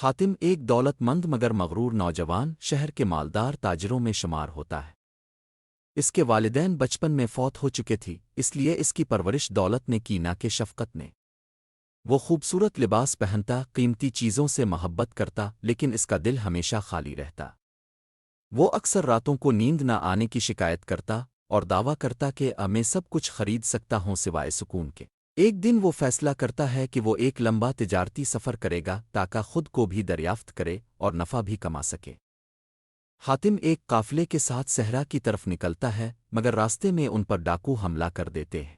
حاتم ایک دولت مند مگر مغرور نوجوان شہر کے مالدار تاجروں میں شمار ہوتا ہے۔ اس کے والدین بچپن میں فوت ہو چکے تھی، اس لیے اس کی پرورش دولت نے کی نہ کہ شفقت نے۔ وہ خوبصورت لباس پہنتا، قیمتی چیزوں سے محبت کرتا، لیکن اس کا دل ہمیشہ خالی رہتا۔ وہ اکثر راتوں کو نیند نہ آنے کی شکایت کرتا اور دعویٰ کرتا کہ میں سب کچھ خرید سکتا ہوں سوائے سکون کے۔ ایک دن وہ فیصلہ کرتا ہے کہ وہ ایک لمبا تجارتی سفر کرے گا تاکہ خود کو بھی دریافت کرے اور نفع بھی کما سکے۔ حاتم ایک قافلے کے ساتھ صحرا کی طرف نکلتا ہے، مگر راستے میں ان پر ڈاکو حملہ کر دیتے ہیں۔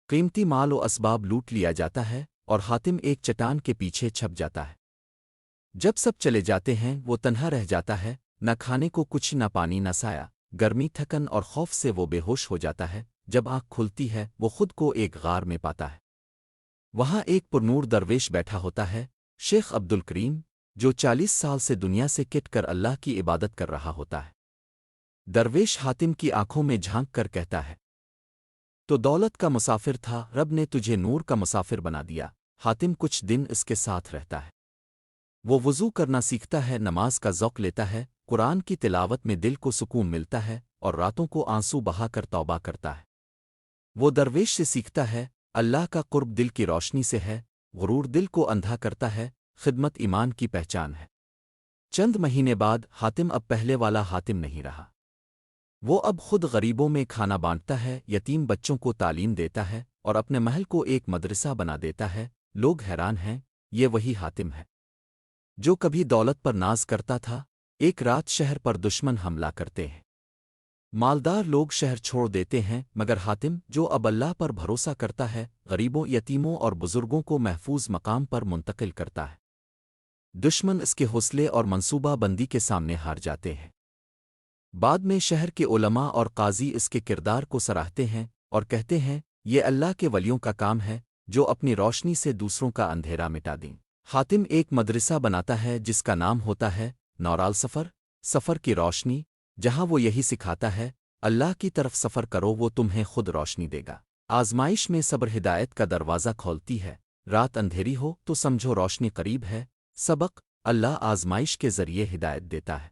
قیمتی مال و اسباب لوٹ لیا جاتا ہے اور حاتم ایک چٹان کے پیچھے چھپ جاتا ہے۔ جب سب چلے جاتے ہیں وہ تنہا رہ جاتا ہے، نہ کھانے کو کچھ، نہ پانی، نہ سایہ، گرمی، تھکن اور خوف سے وہ بے ہوش ہو جاتا ہے۔ جب آنکھ کھلتی ہے وہ خود کو ایک غار میں پاتا ہے۔ وہاں ایک پرنور درویش بیٹھا ہوتا ہے، شیخ عبد الکریم، جو 40 سال سے دنیا سے کٹ کر اللہ کی عبادت کر رہا ہوتا ہے۔ درویش حاتم کی آنکھوں میں جھانک کر کہتا ہے، تو دولت کا مسافر تھا، رب نے تجھے نور کا مسافر بنا دیا۔ حاتم کچھ دن اس کے ساتھ رہتا ہے۔ وہ وضو کرنا سیکھتا ہے، نماز کا ذوق لیتا ہے، قرآن کی تلاوت میں دل کو سکون ملتا ہے اور راتوں کو آنسو بہا کر توبہ کرتا ہے۔ وہ درویش سے سیکھتا ہے، اللہ کا قرب دل کی روشنی سے ہے، غرور دل کو اندھا کرتا ہے، خدمت ایمان کی پہچان ہے۔ چند مہینے بعد حاتم اب پہلے والا حاتم نہیں رہا۔ وہ اب خود غریبوں میں کھانا بانٹتا ہے، یتیم بچوں کو تعلیم دیتا ہے اور اپنے محل کو ایک مدرسہ بنا دیتا ہے۔ لوگ حیران ہیں، یہ وہی حاتم ہے جو کبھی دولت پر ناز کرتا تھا۔ ایک رات شہر پر دشمن حملہ کرتے ہیں۔ مالدار لوگ شہر چھوڑ دیتے ہیں، مگر حاتم، جو اب اللہ پر بھروسہ کرتا ہے، غریبوں، یتیموں اور بزرگوں کو محفوظ مقام پر منتقل کرتا ہے۔ دشمن اس کے حوصلے اور منصوبہ بندی کے سامنے ہار جاتے ہیں۔ بعد میں شہر کے علماء اور قاضی اس کے کردار کو سراہتے ہیں اور کہتے ہیں، یہ اللہ کے ولیوں کا کام ہے جو اپنی روشنی سے دوسروں کا اندھیرا مٹا دیں۔ حاتم ایک مدرسہ بناتا ہے جس کا نام ہوتا ہے نورال سفر، سفر کی روشنی، جہاں وہ یہی سکھاتا ہے، اللہ کی طرف سفر کرو، وہ تمہیں خود روشنی دے گا۔ آزمائش میں صبر ہدایت کا دروازہ کھولتی ہے۔ رات اندھیری ہو تو سمجھو روشنی قریب ہے۔ سبق: اللہ آزمائش کے ذریعے ہدایت دیتا ہے۔